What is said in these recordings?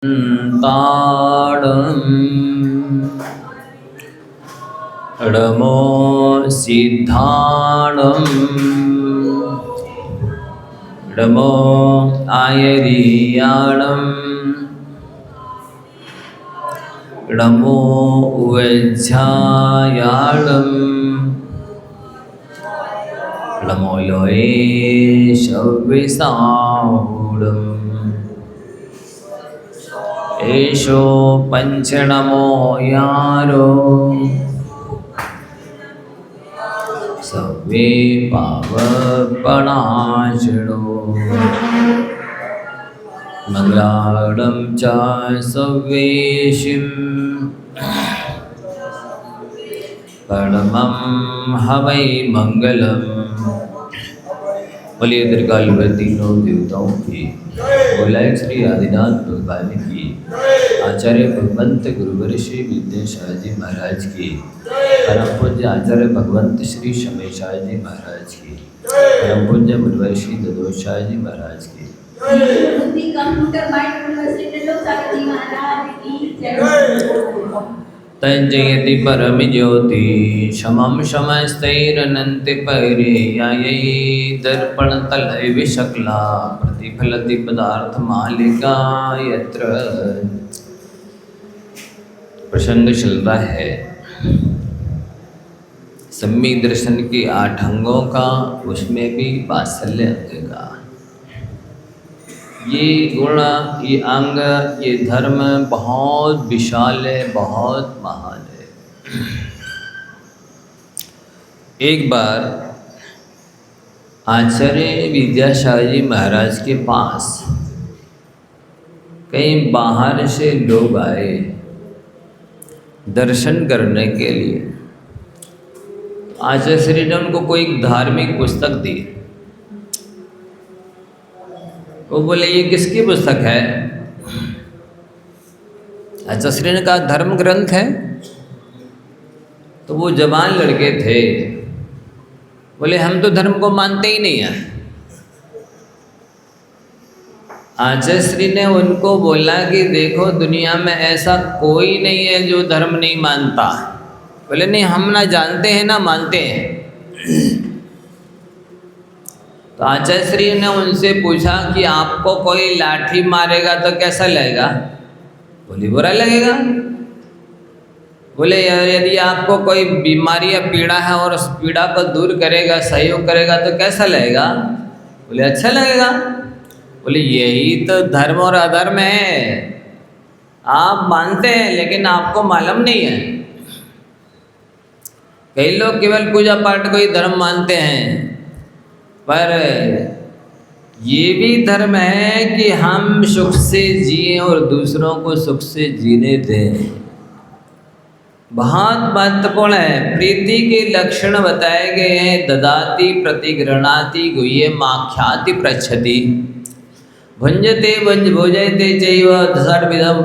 ताडं ड़मो सिद्धाणं ड़मो आयरियाणं ड़मो उज्झायाणं ड़मो लोये शव्यसाहुडम् एषो पंचनमो यारो सवे पावपणाशणो मंगलाडं च सवेशिं परमं हवै मंगलम्। बोलिए त्रिकाल तीनों देवताओं की, बोला श्री आदिनाथ भगवान की, आचार्य भगवंत गुरुवर श्री विद्यासागर जी महाराज की, परम पूज्य आचार्य भगवंत श्री शमेशाय जी महाराज की, परम पूज्य मुनिवर श्री ददोषाय जी महाराज की। तज्जयति परम ज्योति शमं शमस्तैरनन्ति पर्यायै दर्पण तलय विशक्ला प्रतिफलति पदार्थ मालिका यत्र। प्रसंग चल रहा है सम्यक दर्शन के 8 अंगों का, उसमें भी वात्सल्य अंग का। ये गुण, ये अंग, ये धर्म बहुत विशाल है, बहुत महान है। एक बार आचार्य विद्यासागर जी महाराज के पास कई बाहर से लोग आए दर्शन करने के लिए। आचार्य श्री ने उनको कोई धार्मिक पुस्तक दी। वो बोले ये किसकी पुस्तक है? आचार्य श्री ने कहा धर्म ग्रंथ है। तो वो जवान लड़के थे, बोले हम तो धर्म को मानते ही नहीं हैं। आचार्य श्री ने उनको बोला कि देखो दुनिया में ऐसा कोई नहीं है जो धर्म नहीं मानता। बोले नहीं, हम ना जानते हैं ना मानते हैं। तो आचार्य श्री ने उनसे पूछा कि आपको कोई लाठी मारेगा तो कैसा लगेगा? बोले बुरा लगेगा। बोले यदि आपको कोई बीमारी या पीड़ा है और उस पीड़ा को दूर करेगा, सहयोग करेगा तो कैसा लगेगा? बोले अच्छा लगेगा। बोले यही तो धर्म और अधर्म है, आप मानते हैं लेकिन आपको मालूम नहीं है। कई लोग केवल पूजा पाठ को ही धर्म मानते हैं, पर ये भी धर्म है कि हम सुख से जिएं और दूसरों को सुख से जीने दें। बहुत महत्वपूर्ण है। प्रीति के लक्षण बताए गए हैं। ददाति प्रतिगृह्णाति गुह्यमाख्याति पृच्छति भुंजते भोजयते चैव षड्विधं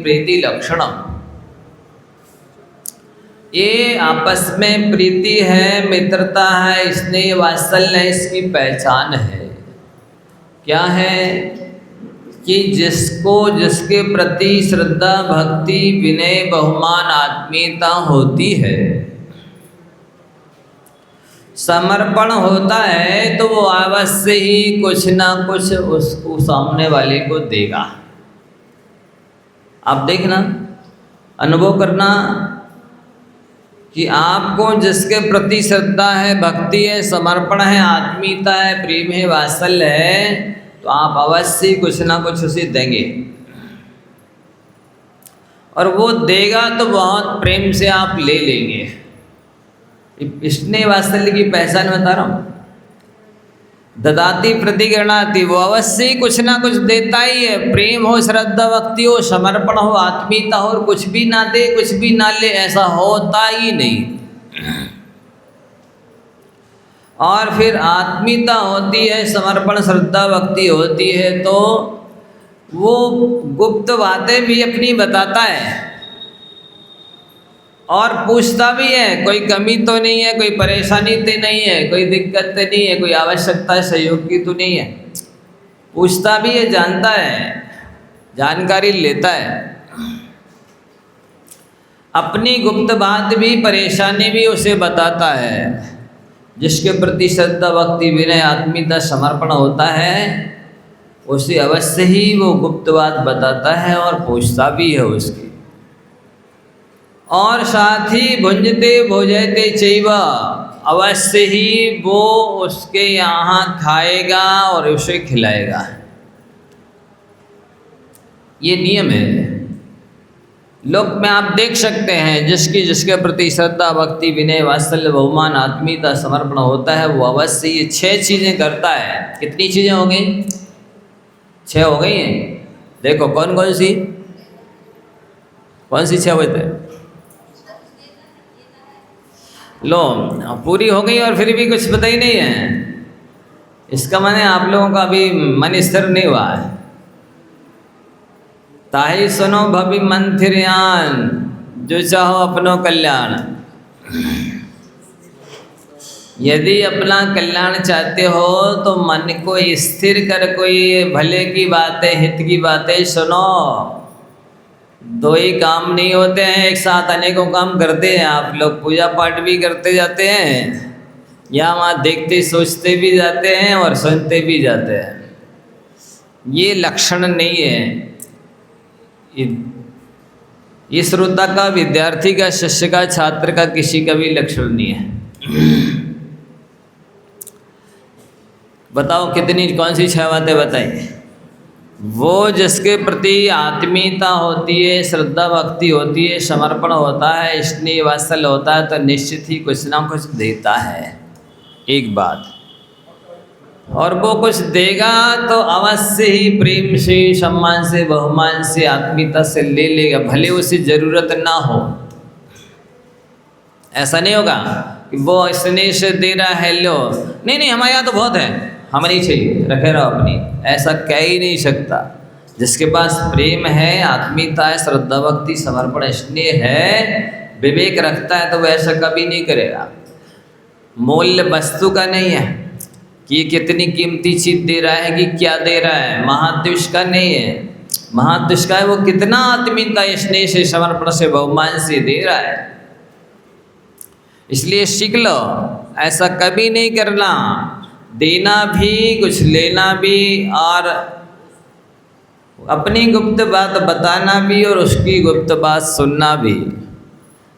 प्रीति लक्षणम। ये आपस में प्रीति है, मित्रता है, स्नेह वात्सल्य है, इसकी पहचान है। क्या है कि जिसको जिसके प्रति श्रद्धा भक्ति विनय बहुमान आत्मीयता होती है, समर्पण होता है, तो वो अवश्य ही कुछ ना कुछ उसको सामने वाले को देगा। आप देखना, अनुभव करना कि आपको जिसके प्रति श्रद्धा है, भक्ति है, समर्पण है, आत्मीयता है, प्रेम है, वात्सल्य है, तो आप अवश्य कुछ ना कुछ उसे देंगे। और वो देगा तो बहुत प्रेम से आप ले लेंगे। स्नेह वात्सल्य की पहचान बता रहा हूँ। ददाति प्रतिगृह्णाति, वो अवश्य कुछ ना कुछ देता ही है। प्रेम हो, श्रद्धा भक्ति हो, समर्पण हो, आत्मीयता हो, और कुछ भी ना दे कुछ भी ना ले, ऐसा होता ही नहीं। और फिर आत्मीयता होती है, समर्पण श्रद्धा भक्ति होती है, तो वो गुप्त बातें भी अपनी बताता है और पूछता भी है। कोई कमी तो नहीं है, कोई परेशानी तो नहीं है, कोई दिक्कत तो नहीं है, कोई आवश्यकता सहयोग की तो नहीं है। पूछता भी है, जानता है। जानकारी लेता है। अपनी गुप्त बात भी, परेशानी भी उसे बताता है। जिसके प्रति श्रद्धा भक्ति विनय आत्मीयता समर्पण होता है उसे अवश्य ही वो गुप्त बात बताता है और पूछता भी है उसकी। और साथ ही भुंजते भोजयते चैव, अवश्य ही वो उसके यहाँ खाएगा और उसे खिलाएगा। ये नियम है। लोक में आप देख सकते हैं जिसके प्रति श्रद्धा भक्ति विनय वात्सल्य बहुमान आत्मीयता समर्पण होता है वो अवश्य ये 6 चीज़ें करता है। कितनी चीज़ें हो गई? 6 हो गई हैं। देखो कौन कौन सी 6 बजे लो पूरी हो गई और फिर भी कुछ पता ही नहीं है। इसका माने आप लोगों का अभी मन स्थिर नहीं हुआ है। ताहि सुनो भवि मंथिरयान, जो चाहो अपनो कल्याण। यदि अपना कल्याण चाहते हो तो मन को स्थिर कर कोई भले की बातें हित की बातें सुनो। 2 ही काम नहीं होते हैं, एक साथ अनेकों काम करते हैं। आप लोग पूजा पाठ भी करते जाते हैं, या वहाँ देखते सोचते भी जाते हैं और सुनते भी जाते हैं। ये लक्षण नहीं है। ये श्रोता का, विद्यार्थी का, शिष्य का, छात्र का किसी का भी लक्षण नहीं है। बताओ कितनी कौन सी 6 बातें बताई? वो जिसके प्रति आत्मीयता होती है, श्रद्धा भक्ति होती है, समर्पण होता है, स्नेह वात्सल्य होता है तो निश्चित ही कुछ ना कुछ देता है। एक बात, और वो कुछ देगा तो अवश्य ही प्रेम से, सम्मान से, बहुमान से, आत्मीयता से ले लेगा, भले उसे ज़रूरत ना हो। ऐसा नहीं होगा कि वो स्नेह से दे रहा है, लो नहीं हमारे यहाँ तो बहुत है, हमें नहीं चाहिए, रखे रहो अपनी। ऐसा कह ही नहीं सकता। जिसके पास प्रेम है, आत्मीयता है, श्रद्धा भक्ति समर्पण स्नेह है, विवेक रखता है तो वह ऐसा कभी नहीं करेगा। मूल्य वस्तु का नहीं है कि ये कितनी कीमती चीज़ दे रहा है कि क्या दे रहा है, महाद्वेष का नहीं है। महाद्वेष का है वो कितना आत्मीयता स्नेह से, समर्पण से, बहुमान से दे रहा है। इसलिए सीख लो, ऐसा कभी नहीं करना। देना भी, कुछ लेना भी, और अपनी गुप्त बात बताना भी और उसकी गुप्त बात सुनना भी।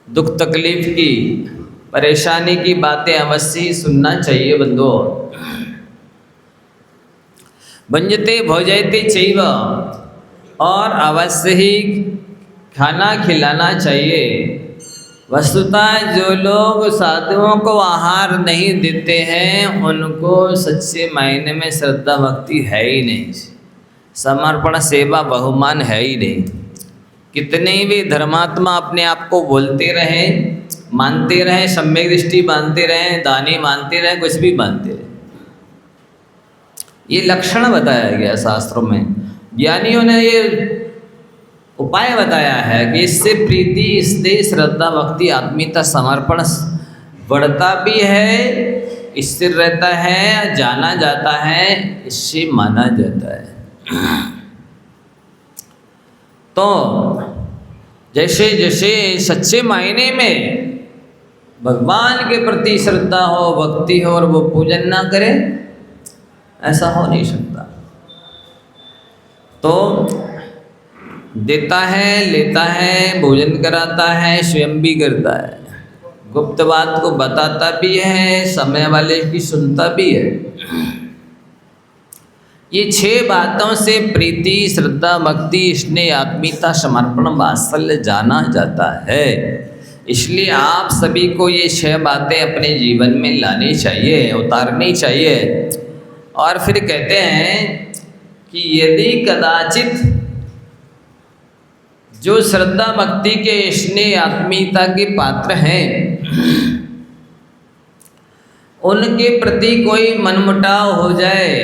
दुख तकलीफ की, परेशानी की बातें अवश्य ही सुनना चाहिए बंधुओं। भुंजते भोजयते चैव, और अवश्य ही खाना खिलाना चाहिए। वस्तुतः जो लोग साधुओं को आहार नहीं देते हैं उनको सच्चे मायने में श्रद्धा भक्ति है ही नहीं, समर्पण सेवा बहुमान है ही नहीं। कितने भी धर्मात्मा अपने आप को बोलते रहें, मानते रहें, सम्यक दृष्टि मानते रहें, दानी मानते रहें, कुछ भी मानते रहें, ये लक्षण बताया गया शास्त्रों में। ज्ञानियों ने ये उपाय बताया है कि इससे प्रीति, स्नेह, श्रद्धा भक्ति आत्मीयता समर्पण बढ़ता भी है, स्थिर रहता है, जाना जाता है, इससे माना जाता है। तो जैसे जैसे सच्चे मायने में भगवान के प्रति श्रद्धा हो, भक्ति हो और वो पूजन ना करे, ऐसा हो नहीं सकता। तो देता है, लेता है, भोजन कराता है, स्वयं भी करता है, गुप्त बात को बताता भी है, समय वाले की सुनता भी है। ये 6 बातों से प्रीति, श्रद्धा, भक्ति, स्नेह, आत्मीयता, समर्पण, वात्सल्य जाना जाता है। इसलिए आप सभी को ये 6 बातें अपने जीवन में लानी चाहिए, उतारनी चाहिए। और फिर कहते हैं कि यदि कदाचित जो श्रद्धा भक्ति के स्नेह आत्मीयता के पात्र हैं उनके प्रति कोई मनमुटाव हो जाए,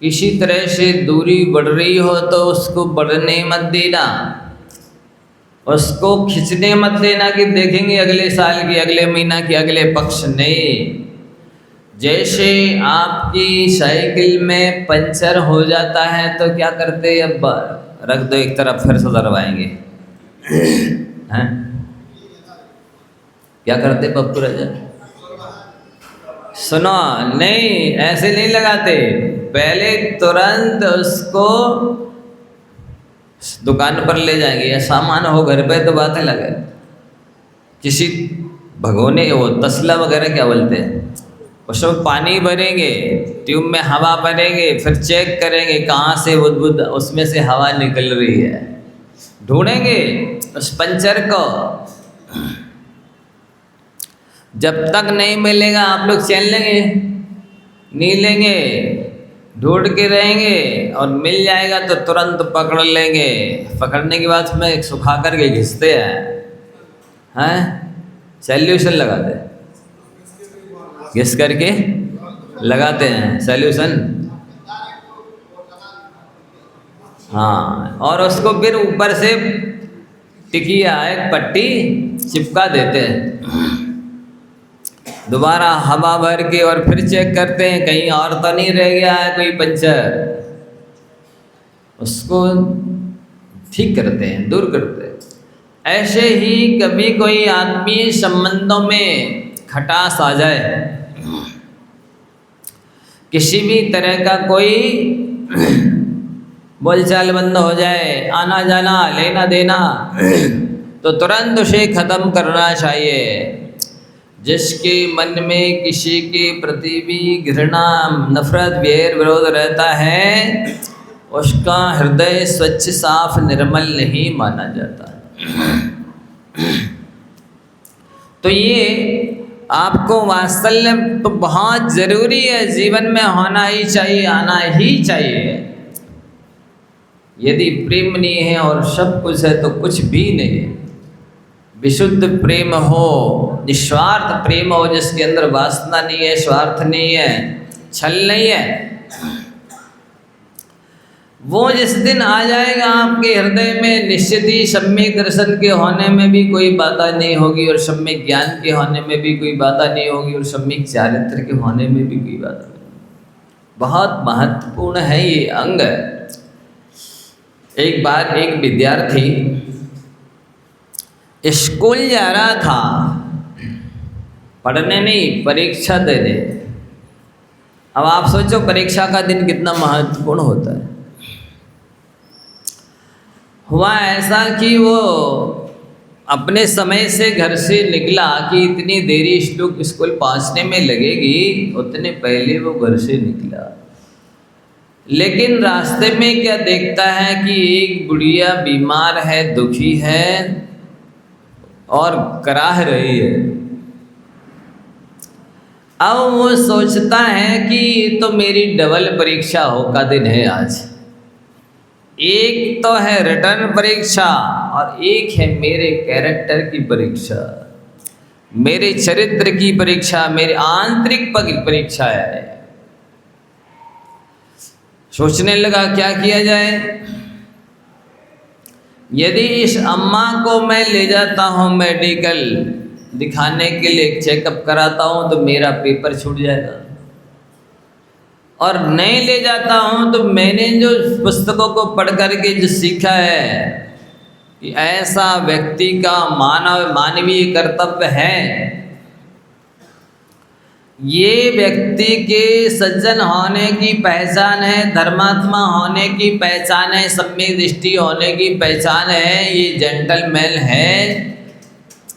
किसी तरह से दूरी बढ़ रही हो तो उसको बढ़ने मत देना, उसको खींचने मत देना कि देखेंगे अगले साल की, अगले महीना की, अगले पक्ष नहीं। जैसे आपकी साइकिल में पंचर हो जाता है तो क्या करते हैं, अब रख दो एक तरफ, फिर सुधरवाएंगे हैं? क्या करते पप्पू राजा? सुनो, नहीं ऐसे नहीं लगाते, पहले तुरंत उसको दुकान पर ले जाएंगे, या सामान हो घर पे तो बात अलग है, किसी भगोने वो तसला वगैरह क्या बोलते हैं, उसमें पानी भरेंगे, ट्यूब में हवा भरेंगे, फिर चेक करेंगे कहाँ से बुदबुद उसमें से हवा निकल रही है, ढूंढेंगे उस पंचर को। जब तक नहीं मिलेगा आप लोग चल लेंगे, नहीं लेंगे, ढूंढ के रहेंगे, और मिल जाएगा तो तुरंत पकड़ लेंगे। पकड़ने के बाद उसमें सुखा करके घिसते हैं, सॉल्यूशन लगाते हैं, घिस करके लगाते हैं सॉल्यूशन। हाँ, और उसको फिर ऊपर से टिकिया एक पट्टी चिपका देते हैं, दोबारा हवा भर के, और फिर चेक करते हैं कहीं और तो नहीं रह गया है कोई पंचर, उसको ठीक करते हैं, दूर करते हैं। ऐसे ही कभी कोई आत्मीय संबंधों में खटास आ जाए, किसी भी तरह का कोई बोलचाल बंद हो जाए, आना जाना लेना देना, तो तुरंत उसे ख़त्म करना चाहिए। जिसके मन में किसी के प्रति भी घृणा, नफरत, वैर, विरोध रहता है, उसका हृदय स्वच्छ, साफ, निर्मल नहीं माना जाता। तो ये आपको वात्सल्य तो बहुत ज़रूरी है, जीवन में होना ही चाहिए, आना ही चाहिए। यदि प्रेम नहीं है और सब कुछ है तो कुछ भी नहीं है। विशुद्ध प्रेम हो, निस्वार्थ प्रेम हो, जिसके अंदर वासना नहीं है, स्वार्थ नहीं है, छल नहीं है, वो जिस दिन आ जाएगा आपके हृदय में, निश्चित ही सम्यक दर्शन के होने में भी कोई बाधा नहीं होगी, और सम्यक ज्ञान के होने में भी कोई बाधा नहीं होगी, और सम्यक चारित्र के होने में भी कोई बाधा नहीं। बहुत महत्वपूर्ण है ये अंग। एक बार एक विद्यार्थी स्कूल जा रहा था, पढ़ने नहीं, परीक्षा देने। अब आप सोचो परीक्षा का दिन कितना महत्वपूर्ण होता है। हुआ ऐसा कि वो अपने समय से घर से निकला कि इतनी देरी स्कूल पहुंचने में लगेगी, उतने पहले वो घर से निकला। लेकिन रास्ते में क्या देखता है कि एक बुढ़िया बीमार है, दुखी है और कराह रही है। अब वो सोचता है कि ये तो मेरी डबल परीक्षा हो का दिन है आज। एक तो है रिटर्न परीक्षा और एक है मेरे कैरेक्टर की परीक्षा, मेरे चरित्र की परीक्षा, मेरे आंतरिक परीक्षा है। सोचने लगा क्या किया जाए। यदि इस अम्मा को मैं ले जाता हूँ मेडिकल दिखाने के लिए, चेकअप कराता हूँ, तो मेरा पेपर छूट जाएगा, और नहीं ले जाता हूँ तो मैंने जो पुस्तकों को पढ़ करके जो सीखा है कि ऐसा व्यक्ति का मानवीय कर्तव्य है, ये व्यक्ति के सज्जन होने की पहचान है, धर्मात्मा होने की पहचान है, सम्यक दृष्टि होने की पहचान है, ये जेंटलमैन है,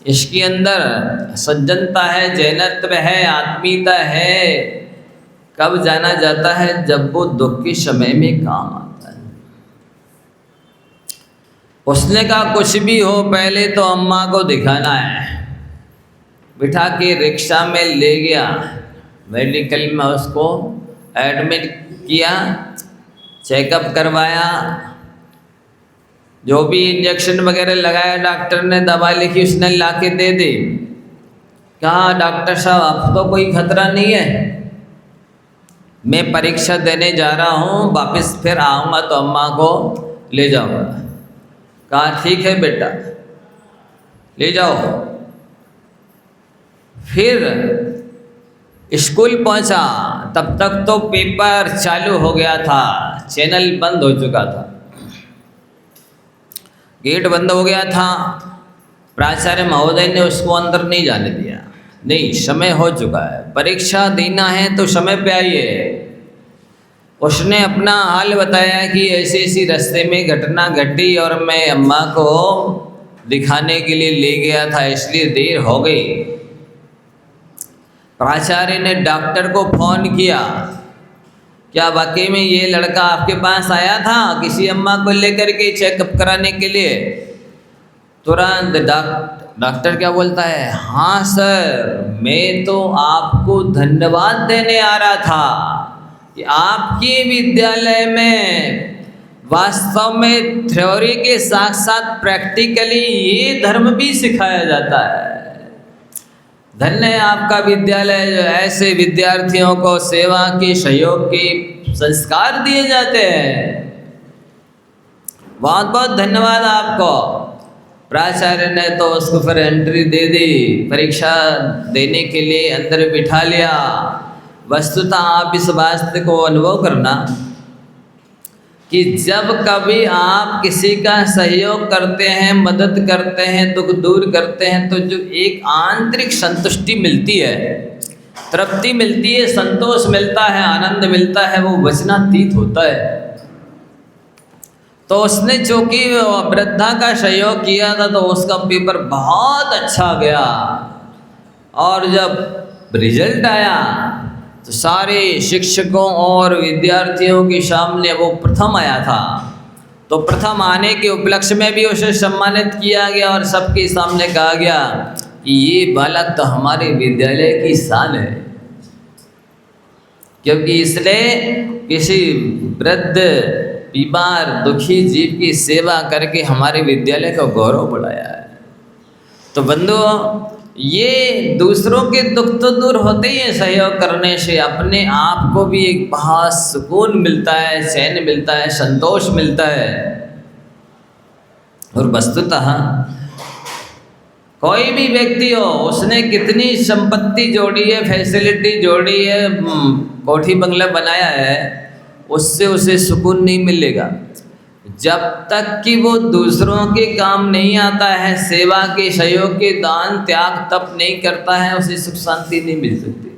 इसके अंदर सज्जनता है, जैनत्व है, आत्मीयता है। कब जाना जाता है? जब वो दुख के समय में काम आता है। उसने कहा कुछ भी हो, पहले तो अम्मा को दिखाना है। बिठा के रिक्शा में ले गया, मेडिकल में उसको एडमिट किया, चेकअप करवाया, जो भी इंजेक्शन वगैरह लगाया डॉक्टर ने, दवा लिखी उसने ला के दे दी। कहा डॉक्टर साहब अब तो कोई खतरा नहीं है, मैं परीक्षा देने जा रहा हूँ, वापस फिर आऊँगा तो अम्मा को ले जाऊँगा। कहा ठीक है बेटा ले जाओ। फिर स्कूल पहुंचा तब तक तो पेपर चालू हो गया था, चैनल बंद हो चुका था, गेट बंद हो गया था। प्राचार्य महोदय ने उसको अंदर नहीं जाने दिया। नहीं, समय हो चुका है, परीक्षा देना है तो समय पे आइए। उसने अपना हाल बताया कि ऐसी ऐसी रास्ते में घटना घटी और मैं अम्मा को दिखाने के लिए ले गया था, इसलिए देर हो गई। प्राचार्य ने डॉक्टर को फ़ोन किया, क्या वाकई में ये लड़का आपके पास आया था किसी अम्मा को लेकर के चेकअप कराने के लिए? तुरंत डॉक्टर क्या बोलता है, हाँ सर, मैं तो आपको धन्यवाद देने आ रहा था कि आपके विद्यालय में वास्तव में थ्योरी के साथ साथ प्रैक्टिकली ये धर्म भी सिखाया जाता है। धन्य है आपका विद्यालय, जो ऐसे विद्यार्थियों को सेवा के सहयोग के संस्कार दिए जाते हैं। बहुत बहुत धन्यवाद आपको। प्राचार्य ने तो उसको फिर एंट्री दे दी, परीक्षा देने के लिए अंदर बिठा लिया। वस्तुतः आप इस बात को अनुभव करना कि जब कभी आप किसी का सहयोग करते हैं, मदद करते हैं, दुख दूर करते हैं, तो जो एक आंतरिक संतुष्टि मिलती है, तृप्ति मिलती है, संतोष मिलता है, आनंद मिलता है, वो वचनातीत होता है। तो उसने चूँकि वृद्धा का सहयोग किया था तो उसका पेपर बहुत अच्छा गया, और जब रिजल्ट आया तो सारे शिक्षकों और विद्यार्थियों के सामने वो प्रथम आया था। तो प्रथम आने के उपलक्ष्य में भी उसे सम्मानित किया गया और सबके सामने कहा गया कि ये बालक तो हमारे विद्यालय की शान है, क्योंकि इसने किसी वृद्ध, बीमार, दुखी जीव की सेवा करके हमारे विद्यालय का गौरव बढ़ाया है। तो बंधुओं, ये दूसरों के दुख तो दूर होते ही हैं सहयोग करने से, अपने आप को भी एक बहुत सुकून मिलता है, चैन मिलता है, संतोष मिलता है। और वस्तुतः कोई भी व्यक्ति हो, उसने कितनी संपत्ति जोड़ी है, फैसिलिटी जोड़ी है, कोठी बंगला बनाया है, उससे उसे सुकून नहीं मिलेगा जब तक कि वो दूसरों के काम नहीं आता है, सेवा के, सहयोग के, दान, त्याग तप नहीं करता है, उसे सुख शांति नहीं मिल सकती।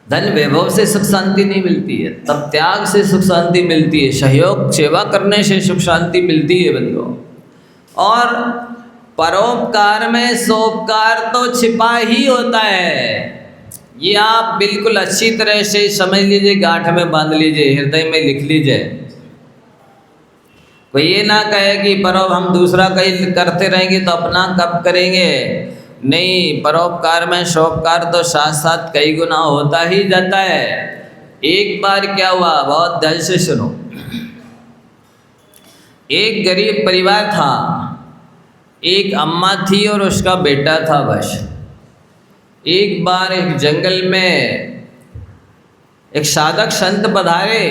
धन वैभव से सुख शांति नहीं मिलती है, तब त्याग से सुख शांति मिलती है, सहयोग सेवा करने से सुख शांति मिलती है बंधुओं। और परोपकार में सोपकार तो छिपा ही होता है। ये आप बिल्कुल अच्छी तरह से समझ लीजिए, गांठ में बांध लीजिए, हृदय में लिख लीजिए। कोई ये ना कहे कि परोप हम दूसरा कहीं करते रहेंगे तो अपना कब करेंगे। नहीं, परोपकार में सोपकार तो साथ साथ कई गुना होता ही जाता है। एक बार क्या हुआ, बहुत ध्यान से सुनो। एक गरीब परिवार था, एक अम्मा थी और उसका बेटा था बस। एक बार एक जंगल में एक साधक संत पधारे।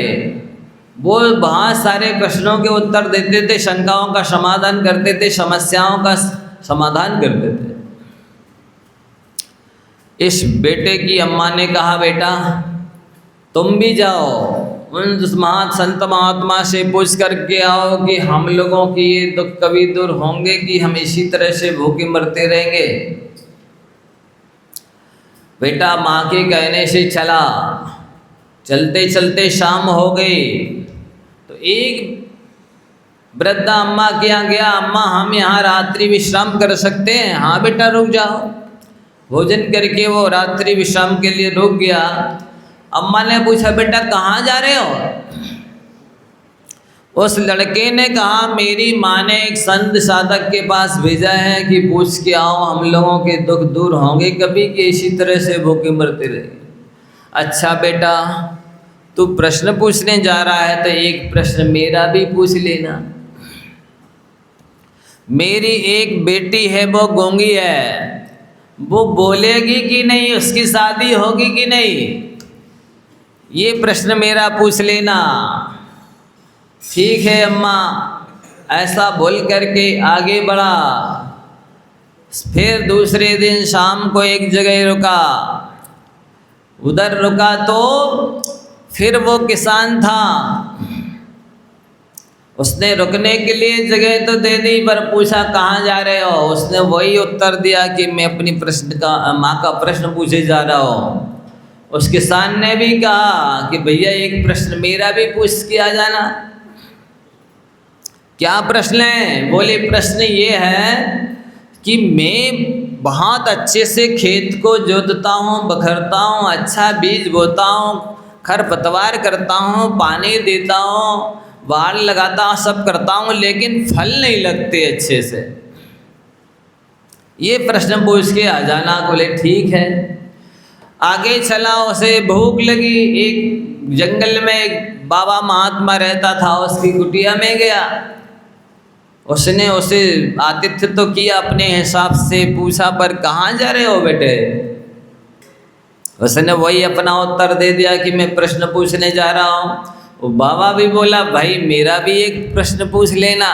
वो बहुत सारे प्रश्नों के उत्तर देते थे, शंकाओं का समाधान करते थे, समस्याओं का समाधान करते थे। इस बेटे की अम्मा ने कहा, बेटा तुम भी जाओ, उन संत महात्मा से पूछ करके आओ कि हम लोगों की ये दुख कभी दूर होंगे कि हम इसी तरह से भूखे मरते रहेंगे। बेटा माँ के कहने से चला। चलते चलते शाम हो गई तो एक वृद्धा अम्मा के यहाँ गया। अम्मा, हम यहाँ रात्रि विश्राम कर सकते हैं? हाँ बेटा, रुक जाओ। भोजन करके वो रात्रि विश्राम के लिए रुक गया। अम्मा ने पूछा, बेटा कहाँ जा रहे हो? उस लड़के ने कहा, मेरी माँ ने एक संत साधक के पास भेजा है कि पूछ के आओ हम लोगों के दुख दूर होंगे कभी कि इसी तरह से भूखे मरते रहेंगे। अच्छा बेटा, तू प्रश्न पूछने जा रहा है तो एक प्रश्न मेरा भी पूछ लेना। मेरी एक बेटी है, वो गूंगी है, वो बोलेगी कि नहीं? उसकी शादी होगी कि नहीं? ये प्रश्न मेरा पूछ लेना। ठीक है अम्मा, ऐसा बोल करके आगे बढ़ा। फिर दूसरे दिन शाम को एक जगह रुका। उधर रुका तो फिर वो किसान था, उसने रुकने के लिए जगह तो दे दी, पर पूछा कहाँ जा रहे हो। उसने वही उत्तर दिया कि मैं अपनी माँ का प्रश्न पूछे जा रहा हूँ। उस किसान ने भी कहा कि भैया एक प्रश्न मेरा भी पूछ के आ जाना। क्या प्रश्न है? बोले प्रश्न ये है कि मैं बहुत अच्छे से खेत को जोतता हूँ, बखरता हूँ, अच्छा बीज बोता हूँ, खरपतवार करता हूँ, पानी देता हूँ, बाढ़ लगाता हूँ, सब करता हूँ, लेकिन फल नहीं लगते अच्छे से। ये प्रश्न पूछ के आ जाना। बोले ठीक है। आगे चला, उसे भूख लगी। एक जंगल में एक बाबा महात्मा रहता था, उसकी कुटिया में गया। उसने उसे आतिथ्य तो किया अपने हिसाब से, पूछा पर कहाँ जा रहे हो बेटे? उसने वही अपना उत्तर दे दिया कि मैं प्रश्न पूछने जा रहा हूँ। वो बाबा भी बोला भाई मेरा भी एक प्रश्न पूछ लेना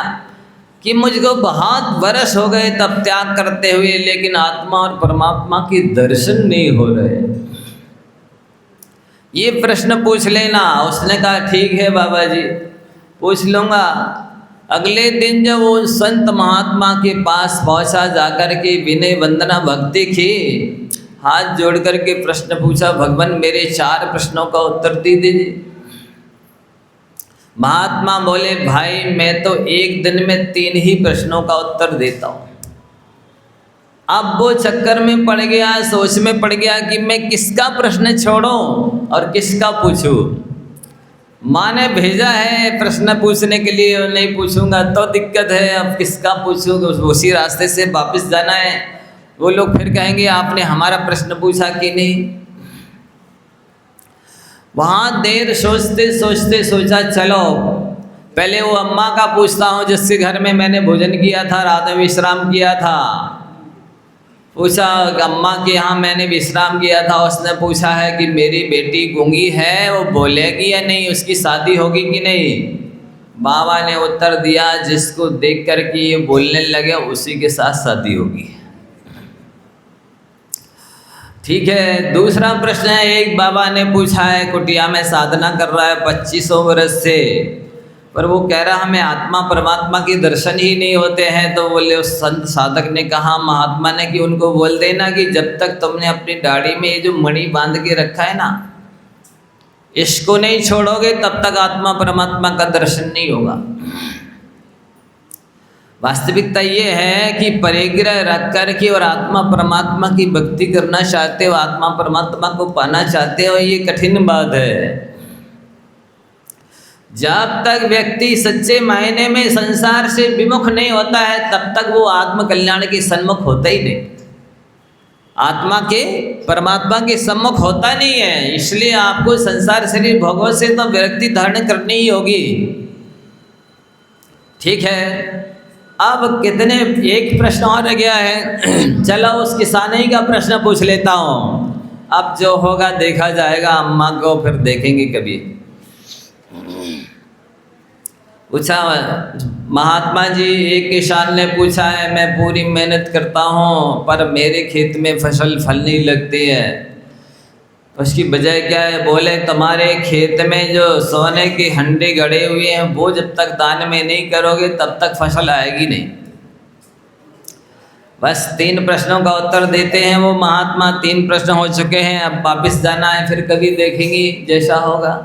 कि मुझको बहुत वर्ष हो गए तब त्याग करते हुए, लेकिन आत्मा और परमात्मा के दर्शन नहीं हो रहे, ये प्रश्न पूछ लेना। उसने कहा ठीक है बाबा जी, पूछ लूँगा। अगले दिन जब वो संत महात्मा के पास पहुंचा, जाकर के विनय वंदना भक्ति की, हाथ जोड़ करके प्रश्न पूछा, भगवान मेरे 4 प्रश्नों का उत्तर दे दीजिए। महात्मा बोले भाई मैं तो एक दिन में 3 ही प्रश्नों का उत्तर देता हूँ। अब वो चक्कर में पड़ गया, सोच में पड़ गया कि मैं किसका प्रश्न छोड़ूं और किसका पूछूं। माँ ने भेजा है प्रश्न पूछने के लिए, और नहीं पूछूंगा तो दिक्कत है, अब किसका पूछूंगा। उसी रास्ते से वापस जाना है, वो लोग फिर कहेंगे आपने हमारा प्रश्न पूछा कि नहीं। वहाँ देर सोचते सोचते सोचा चलो पहले वो अम्मा का पूछता हूँ जिसके घर में मैंने भोजन किया था, रात में विश्राम किया था। पूछा अम्मा के यहाँ मैंने विश्राम किया था, उसने पूछा है कि मेरी बेटी गूंगी है, वो बोलेगी या नहीं, उसकी शादी होगी कि नहीं। बाबा ने उत्तर दिया जिसको देख कर के ये बोलने लगे उसी के साथ शादी होगी। ठीक है। दूसरा प्रश्न है, एक बाबा ने पूछा है कुटिया में साधना कर रहा है 2500 वर्ष से, पर वो कह रहा हमें आत्मा परमात्मा के दर्शन ही नहीं होते हैं। तो बोले उस संत साधक ने कहा महात्मा ने कि उनको बोल देना कि जब तक तुमने अपनी दाढ़ी में ये जो मणि बांध के रखा है ना, इसको नहीं छोड़ोगे तब तक आत्मा परमात्मा का दर्शन नहीं होगा। वास्तविकता ये है कि परिग्रह रख कर के और आत्मा परमात्मा की भक्ति करना चाहते हो, आत्मा परमात्मा को पाना चाहते हो, ये कठिन बात है। जब तक व्यक्ति सच्चे मायने में संसार से विमुख नहीं होता है तब तक वो आत्म कल्याण के सन्मुख होता ही नहीं, आत्मा के परमात्मा के सम्मुख होता नहीं है। इसलिए आपको संसार शरीर भोगों से तो विरक्ति धारण करनी ही होगी। ठीक है। अब कितने, एक प्रश्न और रह गया है। चलो उस किसान ही का प्रश्न पूछ लेता हूँ। अब जो होगा देखा जाएगा, अम्मा को फिर देखेंगे कभी। पूछा महात्मा जी, एक किसान ने पूछा है मैं पूरी मेहनत करता हूँ पर मेरे खेत में फसल फल नहीं लगती है, उसकी वजह क्या है? बोले तुम्हारे खेत में जो सोने के हंडे गड़े हुए हैं वो जब तक दान में नहीं करोगे तब तक फसल आएगी नहीं। बस 3 प्रश्नों का उत्तर देते हैं वो महात्मा। 3 प्रश्न हो चुके हैं, अब वापस जाना है, फिर कभी देखेंगे जैसा होगा।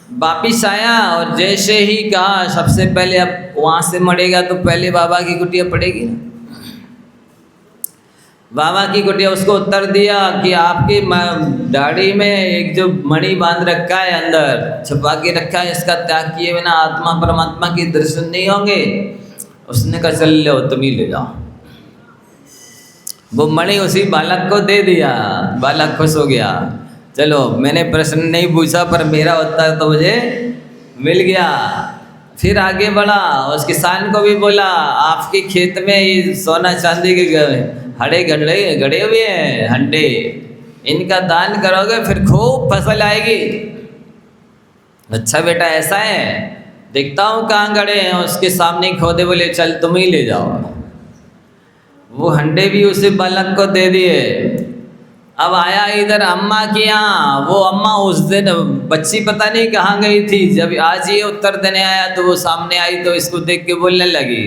वापिस आया और जैसे ही कहा सबसे पहले अब वहाँ से मरेगा तो पहले बाबा की कुटिया पड़ेगी ना। बाबा की कुटिया, उसको उत्तर दिया कि आपकी दाढ़ी में एक जो मणि बांध रखा है अंदर छुपा के रखा है, इसका त्याग किए बिना आत्मा परमात्मा के दर्शन नहीं होंगे। उसने कहा चल लो तुम ही ले जाओ। वो मणि उसी बालक को दे दिया, बालक खुश हो गया। चलो मैंने प्रश्न नहीं पूछा पर मेरा उत्तर तो मुझे मिल गया। फिर आगे बढ़ा, उस किसान को भी बोला आपके खेत में ये सोना चांदी के हड़े गड़े हुए हैं हंडे, इनका दान करोगे फिर खूब फसल आएगी। अच्छा बेटा ऐसा है, देखता हूँ कहाँ गड़े हैं, उसके सामने खोदे, बोले चल तुम ही ले जाओ। वो हंडे भी उसे बालक को दे दिए। अब आया इधर अम्मा के यहाँ, वो अम्मा उस दिन बच्ची पता नहीं कहाँ गई थी, जब आज ये उत्तर देने आया तो वो सामने आई तो इसको देख के बोलने लगी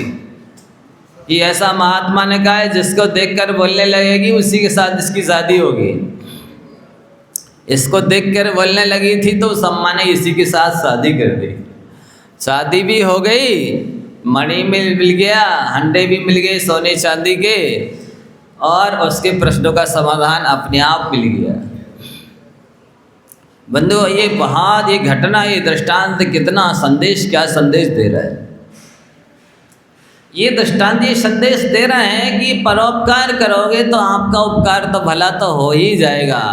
कि ऐसा महात्मा ने कहा है जिसको देखकर बोलने लगेगी उसी के साथ इसकी शादी होगी। इसको देखकर बोलने लगी थी तो उस अम्मा ने इसी के साथ शादी कर दी। शादी भी हो गई, मणि मिल गया, हंडे भी मिल गए सोने चांदी के, और उसके प्रश्नों का समाधान अपने आप मिल गया। बंधुओं, ये घटना, ये दृष्टांत कितना संदेश, क्या संदेश दे रहा है? ये दृष्टांत ये संदेश दे रहे हैं कि परोपकार करोगे तो आपका उपकार तो भला तो हो ही जाएगा।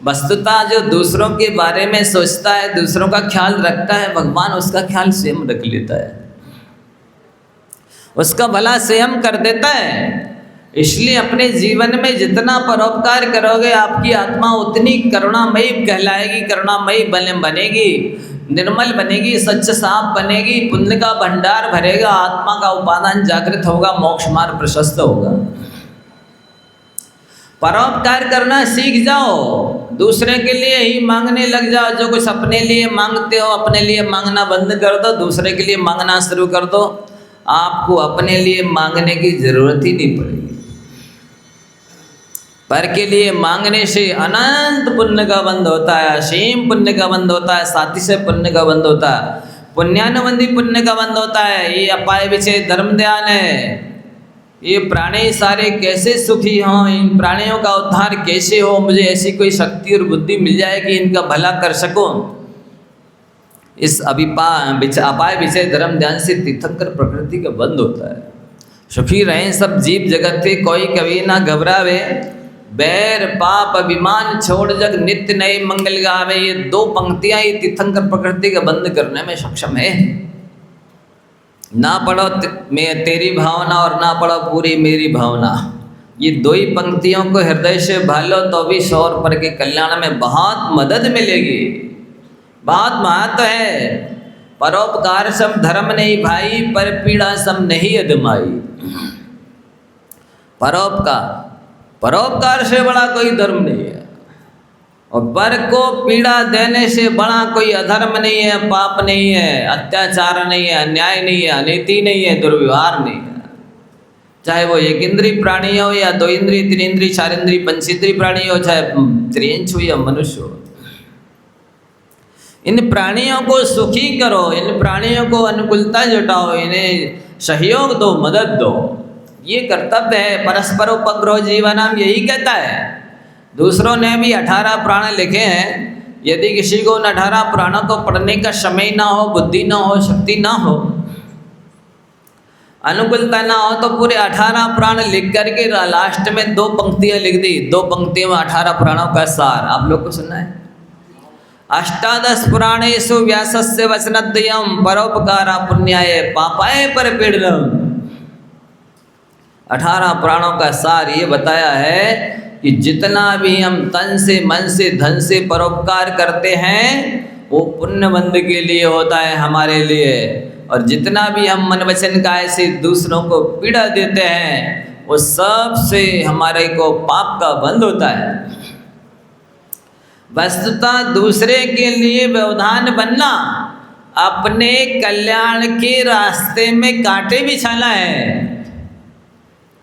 वस्तुतः जो दूसरों के बारे में सोचता है, दूसरों का ख्याल रखता है, भगवान उसका ख्याल स्वयं रख लेता है, उसका भला स्वयं कर देता है। इसलिए अपने जीवन में जितना परोपकार करोगे आपकी आत्मा उतनी करुणामयी कहलाएगी, करुणामयी बनेगी, निर्मल बनेगी, सच्च साफ बनेगी, पुण्य का भंडार भरेगा, आत्मा का उपादान जागृत होगा, मोक्ष मार्ग प्रशस्त होगा। परोपकार करना सीख जाओ, दूसरे के लिए ही मांगने लग जाओ। जो कुछ अपने लिए मांगते हो अपने लिए मांगना बंद कर दो, दूसरे के लिए मांगना शुरू कर दो, आपको अपने लिए मांगने की जरूरत ही नहीं पड़ेगी। पर के लिए मांगने से अनंत पुण्य का बंध होता है, असीम पुण्य का बंध होता है, साथी से पुण्य का बंध होता है, पुण्यानुबंधी पुण्य का बंध होता है। ये अपाय विषय धर्म ध्यान है। ये प्राणी सारे कैसे सुखी हों, इन प्राणियों का उद्धार कैसे हो, मुझे ऐसी कोई शक्ति और बुद्धि मिल जाए कि इनका भला कर सकूं। इस अपाय विषय धर्म ध्यान से तीर्थंकर प्रकृति का बंध होता है। सुखी रहें सब जीव जगत के, कोई कभी ना घबरावे, बैर पाप अभिमान छोड़ जग नित्य नए मंगल गावे। ये दो पंक्तियां ही तीर्थंकर प्रकृति का बंद करने में सक्षम है। ना पढ़ो मैं तेरी भावना और ना पढ़ो पूरी मेरी भावना, ये दो ही पंक्तियों को हृदय से भालो तो भी 100 पर के कल्याण में बहुत मदद मिलेगी, बहुत महत्व है। परोपकार सम धर्म नहीं भाई, पर पीड़ा सम नहीं अदमाई। परोपकार से बड़ा कोई धर्म नहीं है, और पर को पीड़ा देने से बड़ा कोई अधर्म नहीं है, पाप नहीं है, अत्याचार नहीं है, अन्याय नहीं है, अनीति नहीं है, दुर्व्यवहार नहीं है। चाहे वो एक इंद्रिय प्राणी हो या 2 इंद्रिय 3 इंद्रिय 4 इंद्रिय 5 इंद्रिय प्राणी हो, चाहे त्रियंश हो या मनुष्य हो। इन प्राणियों को सुखी करो, इन प्राणियों को अनुकूलता जुटाओ, इन्हें सहयोग दो, मदद दो। ये कर्तव्य है। परस्पर उपग्रह जीवनम यही कहता है। दूसरों ने भी 18 प्राण लिखे हैं। यदि किसी को उन 18 प्राणों को पढ़ने का समय ना हो, बुद्धि ना हो, शक्ति ना हो, अनुकूलता ना हो, तो पूरे 18 प्राण लिख करके लास्ट में 2 पंक्तियां लिख दी। 2 पंक्तियों में 18 प्राणों का सार आप लोग को सुनना है। अष्टादश पुराणेषु व्यासस्य वचनद्वयम् परोपकारा पुण्याय पापाय परपीडनम्। 18 प्राणों का सार ये बताया है कि जितना भी हम तन से, मन से, धन से परोपकार करते हैं वो पुण्य बंध के लिए होता है हमारे लिए, और जितना भी हम मन वचन काया से दूसरों को पीड़ा देते हैं वो सब से हमारे को पाप का बंध होता है। वस्तुतः दूसरे के लिए व्यवधान बनना अपने कल्याण के रास्ते में कांटे बिछाना है,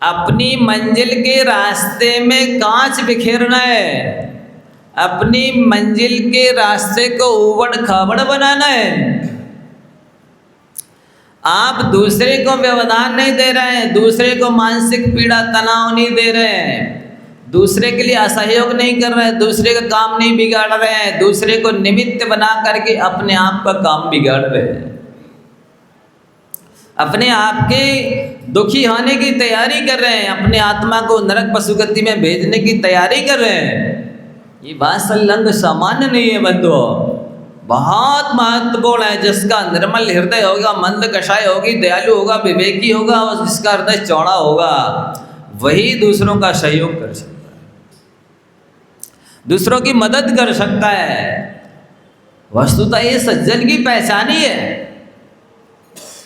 अपनी मंजिल के रास्ते में कांच बिखेरना है, अपनी मंजिल के रास्ते को उबड़ खाबड़ बनाना है। आप दूसरे को व्यवधान नहीं दे रहे हैं, दूसरे को मानसिक पीड़ा तनाव नहीं दे रहे हैं, दूसरे के लिए असहयोग नहीं कर रहे हैं, दूसरे का काम नहीं बिगाड़ रहे हैं, दूसरे को निमित्त बना करके अपने आप का काम बिगाड़ रहे हैं, अपने आप के दुखी होने की तैयारी कर रहे हैं, अपने आत्मा को नरक पशुगति में भेजने की तैयारी कर रहे हैं। ये बात संलग्न सामान्य नहीं है बंधुओं, बहुत महत्वपूर्ण है। जिसका निर्मल हृदय होगा, मंद कषाय होगी, दयालु होगा, विवेकी होगा और जिसका हृदय चौड़ा होगा वही दूसरों का सहयोग कर सकता है, दूसरों की मदद कर सकता है। वस्तुतः ये सज्जन की पहचान ही है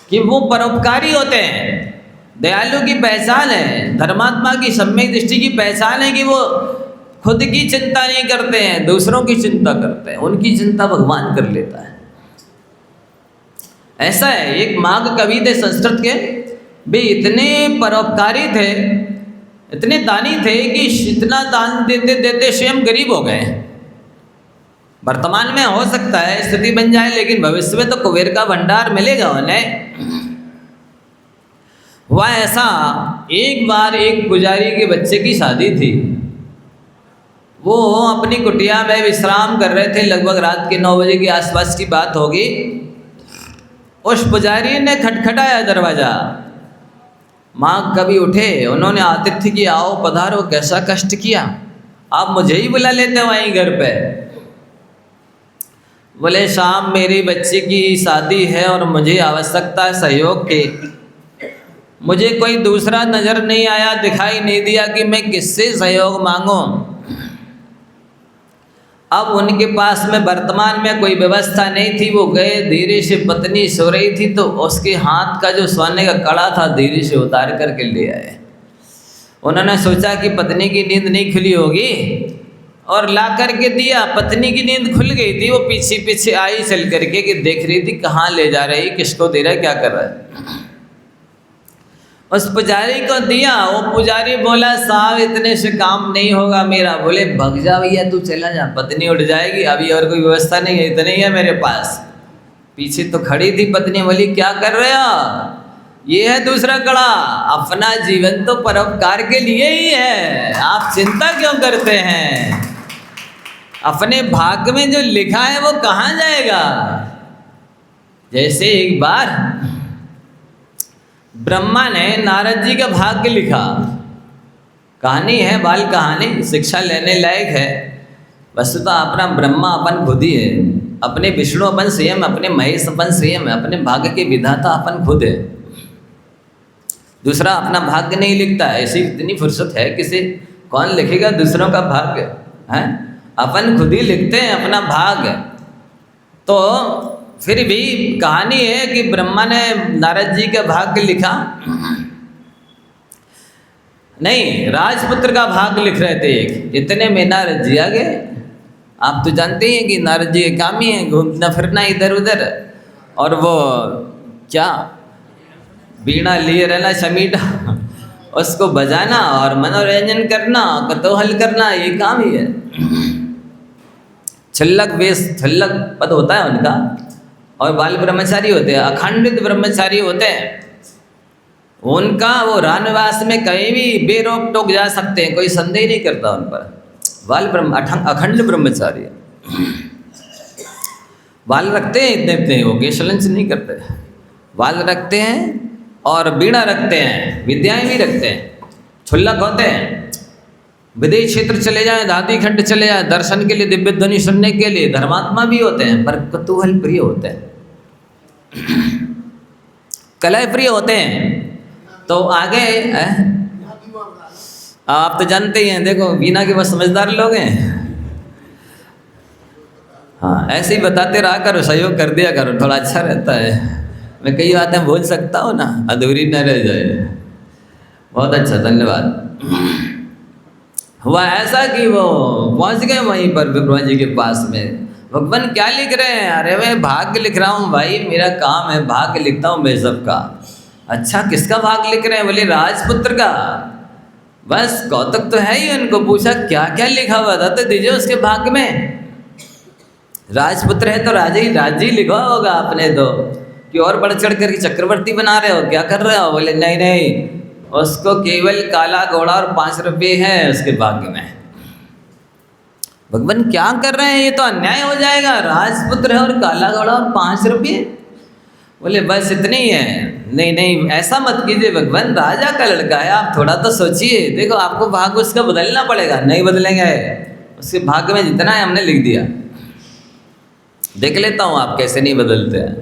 कि वो परोपकारी होते हैं, दयालु की पहचान है, धर्मात्मा की सम्यक दृष्टि की पहचान है कि वो खुद की चिंता नहीं करते हैं, दूसरों की चिंता करते हैं, उनकी चिंता भगवान कर लेता है। ऐसा है। एक माघ कवि थे संस्कृत के, वे इतने परोपकारी थे, इतने दानी थे कि इतना दान देते देते स्वयं गरीब हो गए। वर्तमान में हो सकता है स्थिति बन जाए, लेकिन भविष्य में तो कुबेर का भंडार मिलेगा उन्हें। हुआ ऐसा, एक बार एक पुजारी के बच्चे की शादी थी। वो अपनी कुटिया में विश्राम कर रहे थे, लगभग रात के 9 बजे के आसपास की बात होगी। उस पुजारी ने खटखटाया दरवाजा। माँ कभी उठे, उन्होंने आतिथ्य की, आओ पधारो, कैसा कष्ट किया, आप मुझे ही बुला लेते वहीं घर पे। बोले शाम मेरी बच्ची की शादी है और मुझे आवश्यकता है सहयोग की। मुझे कोई दूसरा नज़र नहीं आया, दिखाई नहीं दिया कि मैं किससे सहयोग मांगूं। अब उनके पास में वर्तमान में कोई व्यवस्था नहीं थी। वो गए, धीरे से पत्नी सो रही थी तो उसके हाथ का जो सोने का कड़ा था धीरे से उतार करके ले आए। उन्होंने सोचा कि पत्नी की नींद नहीं खुली होगी और ला करके दिया। पत्नी की नींद खुल गई थी। वो पीछे पीछे आई चल करके कि देख रही थी कहाँ ले जा रही, किसको दे रहा है, क्या कर रहा है। उस पुजारी को दिया। वो पुजारी बोला साहब इतने से काम नहीं होगा मेरा। बोले भग जा भैया, तू चला जा, पत्नी उठ जाएगी, अभी और कोई व्यवस्था नहीं है, इतने ही है मेरे पास। पीछे तो खड़ी थी पत्नी, बोली क्या कर रहे हो, ये है दूसरा कड़ा। अपना जीवन तो परोपकार के लिए ही है, आप चिंता क्यों करते हैं। अपने भाग्य में जो लिखा है वो कहाँ जाएगा। जैसे एक बार ब्रह्मा ने नारद जी का भाग्य लिखा। कहानी है, बाल कहानी, शिक्षा लेने लायक है। वस्तुतः अपना ब्रह्मा अपन खुद ही है, अपने विष्णु अपन स्वयं, अपने महेश अपन स्वयं है, अपने भाग्य के विधाता अपन खुद है। दूसरा अपना भाग्य नहीं लिखता है, ऐसी इतनी फुर्सत है किसी, कौन लिखेगा दूसरों का भाग्य है। अपन खुद ही लिखते हैं अपना भाग्य। तो फिर भी कहानी है कि ब्रह्मा ने नारद जी का भाग्य लिखा, नहीं राजपुत्र का भाग्य लिख रहे थे एक। इतने में नारद जी आ गए। आप तो जानते हैं कि नारद जी के काम ही है घूमना फिरना इधर उधर, और वो क्या बीड़ा लिए रहना, शमीटा, उसको बजाना और मनोरंजन करना, कतूहल करना, ये काम ही है। छल्लक वेश, छल्लक पद होता है उनका, और बाल ब्रह्मचारी होते हैं, अखंडित ब्रह्मचारी होते हैं। उनका वो रानवास में कहीं भी बेरोक टोक जा सकते हैं, कोई संदेह नहीं करता उन पर। बाल ब्रह्म अखंड ब्रह्मचारी, बाल रखते हैं इतने इतने, वो केशलंच नहीं करते, बाल रखते हैं और बीड़ा रखते हैं, विद्याएं भी रखते हैं, छुल्लक होते हैं। विदेश क्षेत्र चले जाएं, दादी खंड चले जाएं, दर्शन के लिए, दिव्य ध्वनि सुनने के लिए, धर्मात्मा भी होते हैं पर कुतूहल प्रिय होते हैं, कलह प्रिय होते हैं। तो आगे आप तो जानते ही हैं, देखो बीना के बस समझदार लोग हैं। हाँ ऐसे ही बताते रहा करो, सहयोग कर दिया करो, थोड़ा अच्छा रहता है। मैं कई बातें बोल सकता हूँ ना, अधूरी न रह जाए। बहुत अच्छा, धन्यवाद। हुआ ऐसा कि वो पहुंच गए वहीं पर ब्रह्मा जी के पास में। भगवान क्या लिख रहे हैं, अरे मैं भाग्य लिख रहा हूँ भाई, मेरा काम है, भाग्य लिखता हूँ मैं सबका। अच्छा किसका भाग्य लिख रहे हैं, बोले राजपुत्र का। बस कौतुक तो है ही। उनको पूछा क्या क्या लिखा हुआ था, तो दीजिए उसके भाग्य में। राजपुत्र है तो राजी लिखा होगा आपने तो, कि और बढ़ चढ़ कर चक्रवर्ती बना रहे हो, क्या कर रहे हो। बोले नहीं नहीं, उसको केवल काला घोड़ा और 5 रुपये है उसके भाग्य में। भगवान क्या कर रहे हैं, ये तो अन्याय हो जाएगा। राजपुत्र है और काला घोड़ा और 5 रुपये। बोले बस इतने ही है। नहीं नहीं ऐसा मत कीजिए भगवान, राजा का लड़का है, आप थोड़ा तो सोचिए। देखो आपको भाग्य उसका बदलना पड़ेगा। नहीं बदलेंगे, उसके भाग्य में जितना है हमने लिख दिया, देख लेता हूँ आप कैसे नहीं बदलते हैं।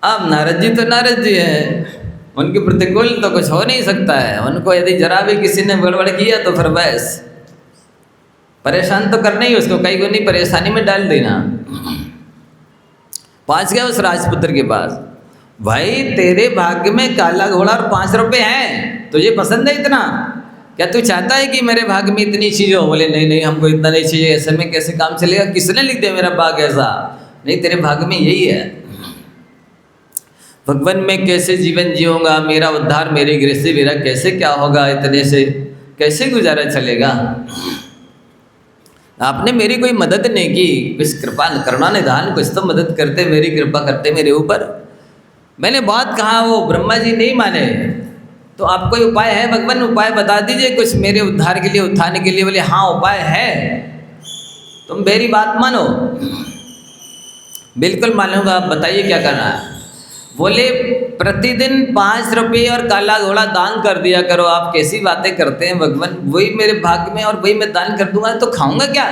अब नारद जी तो नारद जी है, उनके प्रतिकूल तो कुछ हो नहीं सकता है। उनको यदि जरा भी किसी ने गड़बड़ किया तो फिर बस परेशान तो करना ही, उसको कई गुनी परेशानी में डाल देना। पहुंच गया उस राजपुत्र के पास। भाई तेरे भाग्य में काला घोड़ा और 5 रुपये हैं, तुझे पसंद है इतना? क्या तू चाहता है कि मेरे भाग में इतनी चीज़ हो? बोले नहीं नहीं, हमको इतना नहीं चाहिए, ऐसे में कैसे काम चलेगा, किसने लिख दिया मेरा भाग ऐसा? नहीं, तेरे भाग में यही है। भगवान मैं कैसे जीवन जीऊँगा, मेरा उद्धार मेरे गृह से मेरा कैसे क्या होगा, इतने से कैसे गुजारा चलेगा? आपने मेरी कोई मदद नहीं की, कुछ कृपा करुणा निधान कुछ तो मदद करते, मेरी कृपा करते मेरे ऊपर। मैंने बहुत कहा, वो ब्रह्मा जी नहीं माने। तो आप कोई उपाय है भगवान, उपाय बता दीजिए कुछ मेरे उद्धार के लिए, उत्थान के लिए। बोले हाँ उपाय है, तुम मेरी बात मानो। बिल्कुल मानूंगा, आप बताइए क्या करना है। बोले प्रतिदिन 5 रुपये और काला घोड़ा दान कर दिया करो। आप कैसी बातें करते हैं भगवान, वही मेरे भाग्य में और वही मैं दान कर दूंगा तो खाऊंगा क्या,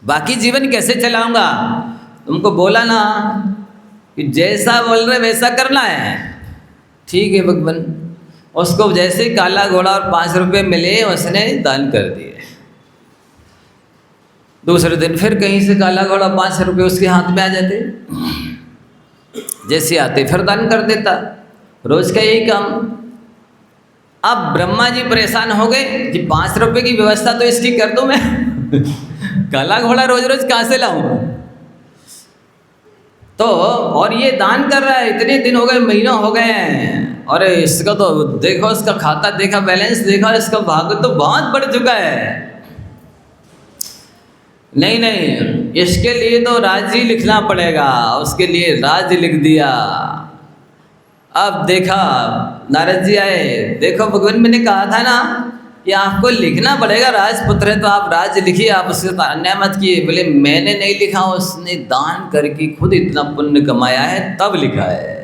बाकी जीवन कैसे चलाऊंगा? तुमको बोला ना कि जैसा बोल रहे वैसा करना है। ठीक है भगवान। उसको जैसे काला घोड़ा और 5 रुपये मिले उसने दान कर दिए। दूसरे दिन फिर कहीं से काला घोड़ा 5 रुपये उसके हाथ में आ जाते, जैसे आते फिर दान कर देता। रोज का यही काम। अब ब्रह्मा जी परेशान हो गए कि 5 रुपये की व्यवस्था तो इसकी कर दूं मैं काला घोड़ा रोज रोज कहाँ से लाऊं? तो और ये दान कर रहा है, इतने दिन हो गए, महीनों हो गए हैं, और इसका तो देखो, इसका खाता देखा, बैलेंस देखा, इसका भाग तो बहुत बढ़ चुका है। नहीं नहीं, इसके लिए तो राज्य लिखना पड़ेगा। उसके लिए राज्य लिख दिया। अब देखा नारद जी आए, देखो भगवान मैंने कहा था ना कि आपको लिखना पड़ेगा, राजपुत्र है तो आप राज्य लिखिए, आप उससे अन्याय मत किए। बोले मैंने नहीं लिखा, उसने दान करके खुद इतना पुण्य कमाया है तब लिखा है।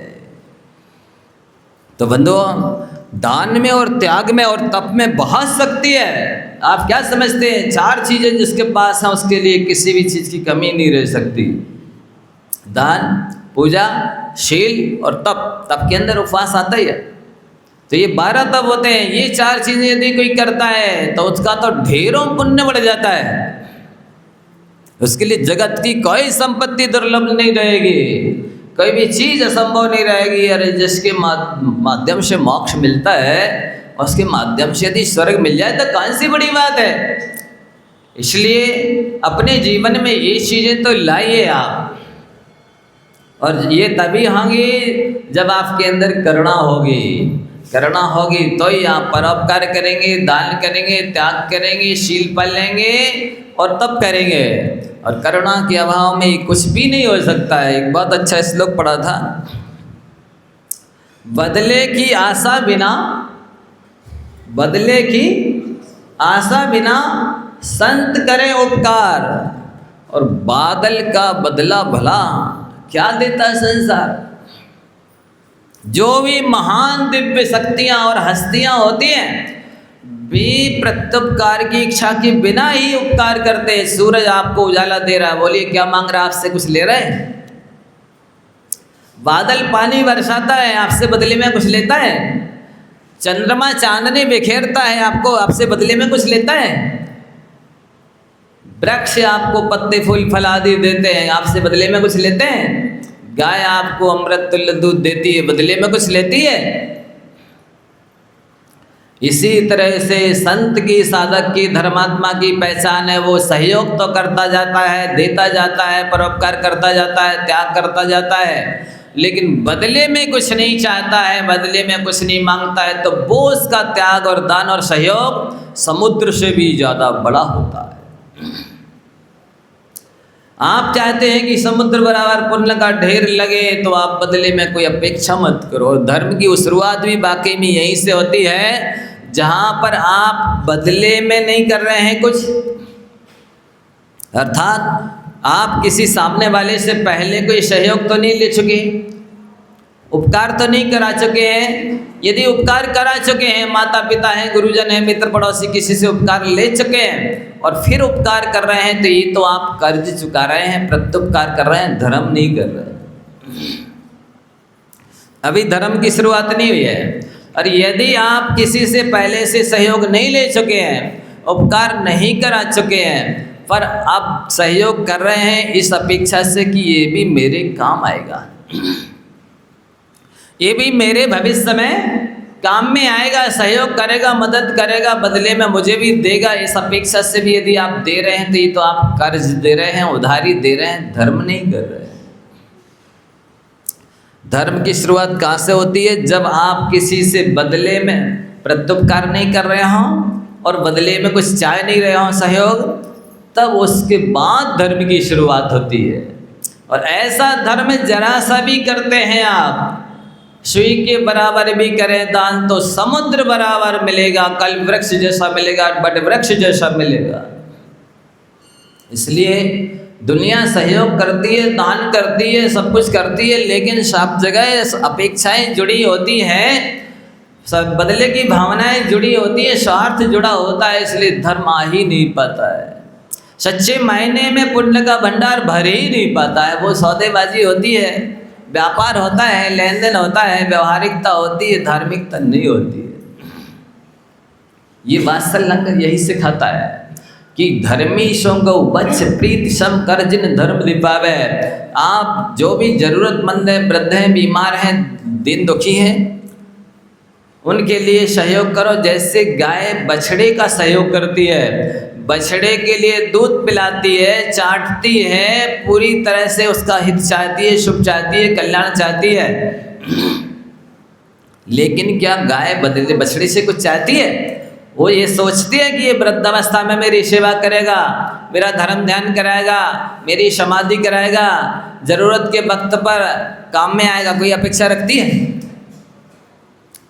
तो बंधुओं, दान में और त्याग में और तप में बहुत शक्ति है। आप क्या समझते हैं, 4 चीजें जिसके पास हैं उसके लिए किसी भी चीज की कमी नहीं रह सकती। दान, पूजा, शील और तप। तप के अंदर उपवास आता ही है। तो ये 12 तप होते हैं। ये 4 चीजें यदि कोई करता है तो उसका तो ढेरों पुण्य बढ़ जाता है। उसके लिए जगत की कोई संपत्ति दुर्लभ नहीं रहेगी, कोई भी चीज असंभव नहीं रहेगी। अरे जिसके माध्यम से मोक्ष मिलता है, उसके माध्यम से यदि स्वर्ग मिल जाए तो कौन सी बड़ी बात है। इसलिए अपने जीवन में ये चीजें तो लाइए आप। और ये तभी होंगी जब आपके अंदर करुणा होगी। करुणा होगी तो ही आप परोपकार करेंगे, दान करेंगे, त्याग करेंगे, शील पालेंगे और तप करेंगे। और करुणा के अभाव में कुछ भी नहीं हो सकता है। एक बहुत अच्छा श्लोक पढ़ा था, बदले की आशा बिना, बदले की आशा बिना संत करे उपकार, और बादल का बदला भला क्या देता संसार। जो भी महान दिव्य शक्तियां और हस्तियां होती हैं भी प्रत्युपकार की इच्छा के बिना ही उपकार करते हैं। सूरज आपको उजाला दे रहा है, बोलिए क्या मांग रहा है, आपसे कुछ ले रहा है? बादल पानी बरसाता है, आपसे बदले में कुछ लेता है? चंद्रमा चांदनी बिखेरता है, आपको आपसे बदले में कुछ लेता है? वृक्ष आपको पत्ते फूल फल आदि देते हैं, आपसे बदले में कुछ लेते हैं? गाय आपको अमृत तुल्य दूध देती है, बदले में कुछ लेती है? इसी तरह से संत की, साधक की, धर्मात्मा की पहचान है, वो सहयोग तो करता जाता है, देता जाता है, परोपकार करता जाता है, त्याग करता जाता है, लेकिन बदले में कुछ नहीं चाहता है, बदले में कुछ नहीं मांगता है। तो वो उसका त्याग और दान और सहयोग समुद्र से भी ज़्यादा बड़ा होता है। आप चाहते हैं कि समुद्र बराबर पुण्य का ढेर लगे, तो आप बदले में कोई अपेक्षा मत करो। धर्म की शुरुआत भी वाकई में यहीं से होती है, जहाँ पर आप बदले में नहीं कर रहे हैं कुछ, अर्थात आप किसी सामने वाले से पहले कोई सहयोग तो नहीं ले चुके, उपकार तो नहीं करा चुके हैं। यदि उपकार करा चुके हैं, माता पिता हैं, गुरुजन हैं, मित्र पड़ोसी, किसी से उपकार ले चुके हैं और फिर उपकार कर रहे हैं, तो ये तो आप कर्ज चुका रहे हैं, प्रत्युपकार कर रहे हैं, धर्म नहीं कर रहे। अभी धर्म की शुरुआत नहीं हुई है। और यदि आप किसी से पहले से सहयोग नहीं ले चुके हैं, उपकार नहीं करा चुके हैं, पर अब सहयोग कर रहे हैं इस अपेक्षा से कि ये भी मेरे काम आएगा, ये भी मेरे भविष्य में काम में आएगा, सहयोग करेगा, मदद करेगा, बदले में मुझे भी देगा, इस अपेक्षा से भी यदि आप दे रहे हैं तो ये तो आप कर्ज दे रहे हैं, उधारी दे रहे हैं, धर्म नहीं कर रहे हैं। धर्म की शुरुआत कहाँ से होती है? जब आप किसी से बदले में प्रत्युपकार नहीं कर रहे हों और बदले में कुछ चाह नहीं रहे हों सहयोग, तब उसके बाद धर्म की शुरुआत होती है। और ऐसा धर्म जरा सा भी करते हैं आप, सुई के बराबर भी करें दान तो समुद्र बराबर मिलेगा, कल वृक्ष जैसा मिलेगा, बट वृक्ष जैसा मिलेगा। इसलिए दुनिया सहयोग करती है, दान करती है, सब कुछ करती है, लेकिन सब जगह अपेक्षाएं जुड़ी होती हैं, सब बदले की भावनाएं जुड़ी होती है, स्वार्थ जुड़ा होता है, इसलिए धर्म आ ही नहीं पाता है। सच्चे मायने में पुण्य का भंडार भर ही नहीं पाता है। वो सौदेबाजी होती है, व्यापार होता है, लेन देन होता है, व्यवहारिकता होती है, धार्मिकता नहीं होती है। ये वात्सल्य यही सिखाता है कि धर्मी सोंग वत्स प्रीति सम कर जिन धर्म दिपावे। आप जो भी जरूरतमंद हैं, वृद्ध हैं, बीमार हैं, दीन दुखी हैं, उनके लिए सहयोग करो। जैसे गाय बछड़े का सहयोग करती है, बछड़े के लिए दूध पिलाती है, चाटती है, पूरी तरह से उसका हित चाहती है, शुभ चाहती है, कल्याण चाहती है, लेकिन क्या गाय बदले बछड़े से कुछ चाहती है? वो ये सोचती है कि ये वृद्धावस्था में मेरी सेवा करेगा, मेरा धर्म ध्यान कराएगा, मेरी समाधि कराएगा, जरूरत के वक्त पर काम में आएगा। कोई अपेक्षा रखती है?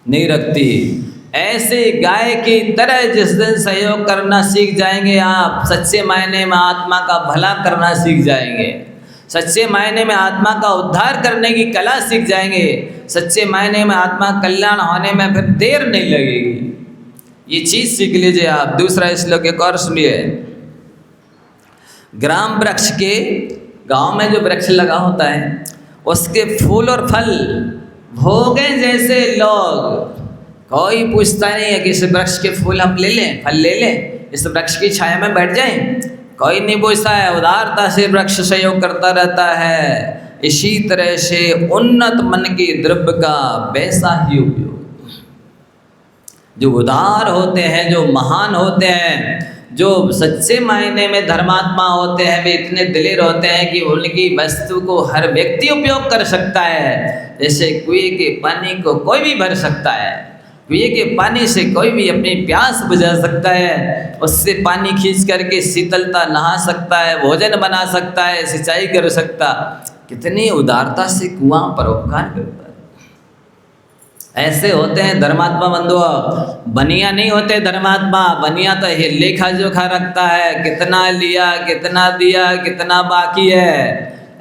नहीं रखती। ऐसे गाय की तरह जिस दिन सहयोग करना सीख जाएंगे आप, सच्चे मायने में आत्मा का भला करना सीख जाएंगे, सच्चे मायने में आत्मा का उद्धार करने की कला सीख जाएंगे, सच्चे मायने में आत्मा कल्याण होने में फिर देर नहीं लगेगी। ये चीज़ सीख लीजिए आप। दूसरा श्लोक एक और सुनिए। ग्राम वृक्ष के, गांव में जो वृक्ष लगा होता है, उसके फूल और फल भोगे जैसे लोग। कोई पूछता नहीं है कि इस वृक्ष के फूल हम ले लें, फल ले लें, इस वृक्ष की छाया में बैठ जाएं, कोई नहीं पूछता है। उदारता से वृक्ष सहयोग करता रहता है। इसी तरह से उन्नत मन के द्रव्य का वैसा ही उपयोग। जो उदार होते हैं, जो महान होते हैं, जो सच्चे मायने में धर्मात्मा होते हैं, वे इतने दिलेर होते हैं कि उनकी वस्तु को हर व्यक्ति उपयोग कर सकता है। जैसे कुएं के पानी को कोई भी भर सकता है, कुएं के पानी से कोई भी अपनी प्यास बुझा सकता है, उससे पानी खींच करके शीतलता नहा सकता है, भोजन बना सकता है, सिंचाई कर सकता। कितनी उदारता से कुआं परोपकार करता है। ऐसे होते हैं धर्मात्मा बंधुओं। बनिया नहीं होते धर्मात्मा। बनिया तो लेखा जोखा रखता है, कितना लिया, कितना दिया, कितना बाकी है,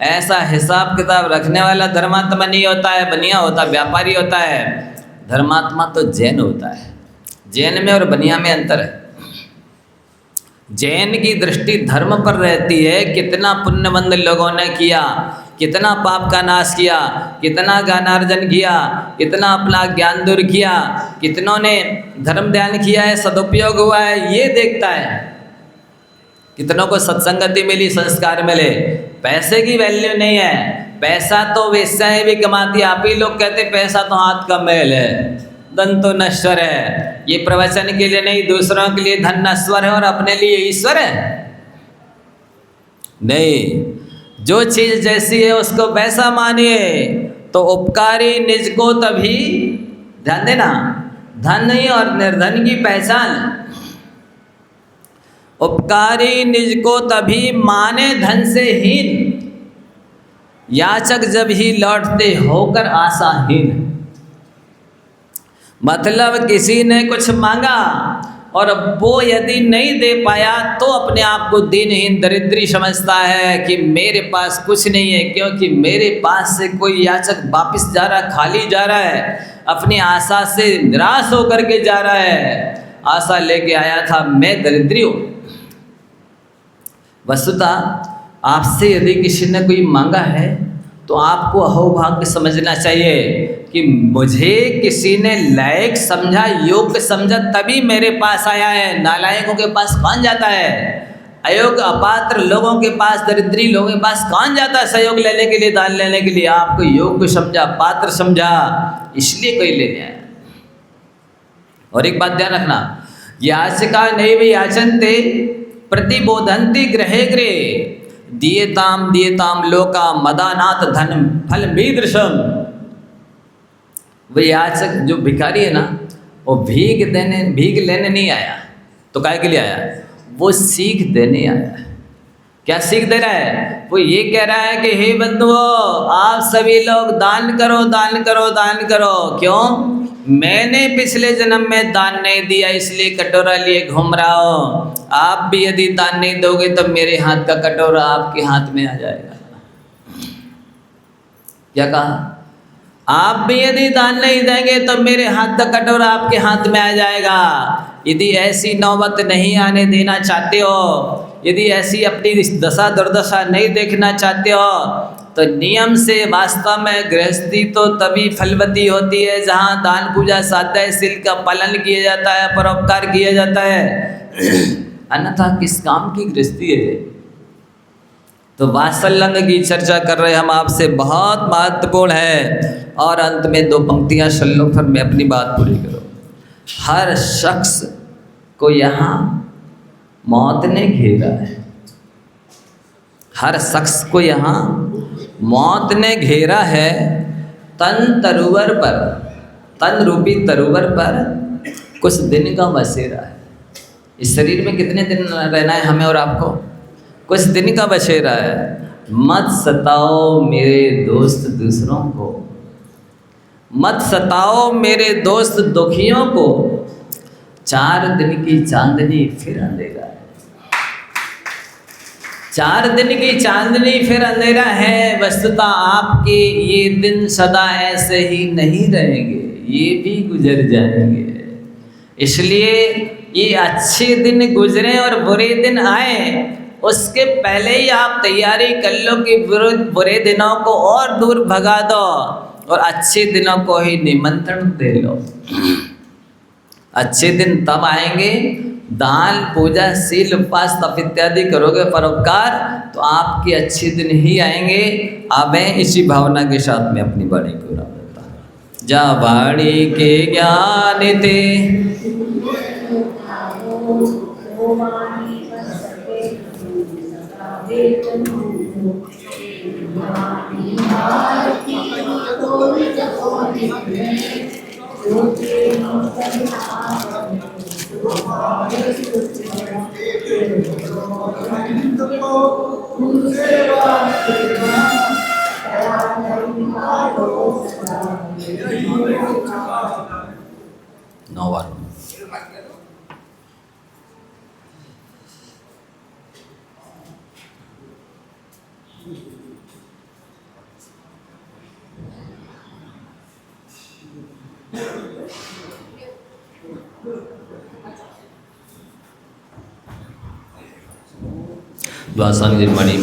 ऐसा हिसाब किताब रखने वाला धर्मात्मा नहीं होता है। बनिया होता, व्यापारी होता है। धर्मात्मा तो जैन होता है। जैन में और बनिया में अंतर है। जैन की दृष्टि धर्म पर रहती है। कितना पुण्यबंद लोगों ने किया, कितना पाप का नाश किया, कितना ज्ञानार्जन किया, कितना अपना ज्ञान दूर किया, कितनों ने धर्म ध्यान किया है, सदुपयोग हुआ है, ये देखता है। कितनों को सत्संगति मिली, संस्कार मिले। पैसे की वैल्यू नहीं है। पैसा तो वेश्याएं भी कमाती। आप ही लोग कहते पैसा तो हाथ का मैल है, धन तो नश्वर है। ये प्रवचन के लिए नहीं, दूसरों के लिए धन नश्वर है और अपने लिए ईश्वर है। नहीं, जो चीज़ जैसी है उसको वैसा मानिए। तो उपकारी निज को तभी, ध्यान देना, धन और निर्धन की पहचान। उपकारी निज को तभी माने धन से हीन, याचक जब ही लौटते होकर आशाहीन। मतलब किसी ने कुछ मांगा और वो यदि नहीं दे पाया तो अपने आप को दीनहीन दरिद्री समझता है कि मेरे पास कुछ नहीं है, क्योंकि मेरे पास से कोई याचक वापस जा रहा, खाली जा रहा है, अपनी आशा से निराश होकर के जा रहा है। आशा लेके आया था, मैं दरिद्री हूँ। वस्तुतः आपसे यदि किसी ने कोई मांगा है तो आपको अहोभाग्य समझना चाहिए कि मुझे किसी ने लायक समझा, योग्य समझा, तभी मेरे पास आया है। नालायकों के पास कौन जाता है? अयोग्य अपात्र लोगों के पास, दरिद्री लोगों के पास कौन जाता है सहयोग लेने के लिए, दान लेने के लिए? आपको योग्य समझा, पात्र समझा, इसलिए कोई लेने आया। और एक बात ध्यान रखना, याचका नैव याचन्ते प्रतिबोधन्ति गृहे गृहे दीयताम लोका मदानाथ धन फल मीदृशम। वो याचक जो भिखारी है ना, वो भीख लेने नहीं आया, तो काय के लिए आया? वो सीख देने आया है। क्या सीख दे रहा है? वो ये कह रहा है कि हे बंधुओं, आप सभी लोग दान करो, दान करो, दान करो। क्यों? मैंने पिछले जन्म में दान नहीं दिया, इसलिए कटोरा लिए घूम रहा हूँ। आप भी यदि दान नहीं दोगे तो मेरे हाथ का कटोरा आपके हाथ में आ जाएगा। क्या कहा? आप भी यदि दान नहीं देंगे तो मेरे हाथ का कटोरा आपके हाथ में आ जाएगा। यदि ऐसी नौबत नहीं आने देना चाहते हो, यदि ऐसी अपनी दशा दुर्दशा नहीं देखना चाहते हो, तो नियम से वास्तव में गृहस्थी तो तभी फलवती होती है जहाँ दान पूजा स्वाध्याय शील का पालन किया जाता है, परोपकार किया जाता है। अन्यथा किस काम की गृहस्थी है? तो वात्सल्य की चर्चा कर रहे हम आपसे, बहुत महत्वपूर्ण है। और अंत में 2 पंक्तियां श्लोक पर मैं अपनी बात पूरी करूँ। हर शख्स को यहाँ मौत ने घेरा है। हर शख्स को यहाँ मौत ने घेरा है। तन तरुवर पर, तन रूपी तरुवर पर कुछ दिन का बसेरा है। इस शरीर में कितने दिन रहना है हमें और आपको? कुछ दिन का बसेरा है। मत सताओ मेरे दोस्त दूसरों को, मत सताओ मेरे दोस्त दुखियों को, 4 दिन की चांदनी फिर अंधेरा है। 4 दिन की चांदनी फिर अंधेरा है। वस्तुतः आपके ये दिन सदा ऐसे ही नहीं रहेंगे, ये भी गुजर जाएंगे। इसलिए ये अच्छे दिन गुजरे और बुरे दिन आए, उसके पहले ही आप तैयारी कर लो कि बुरे दिनों को और दूर भगा दो और अच्छे दिनों को ही निमंत्रण दे लो। अच्छे दिन तब आएंगे, दान पूजा शील उपवास तप इत्यादि करोगे, परोपकार, तो आपके अच्छे दिन ही आएंगे। अब मैं इसी भावना के साथ में अपनी वाणी को विराम देता हूँ। जा वाणी के ज्ञान थे नौवार द्वासांग निर्माणी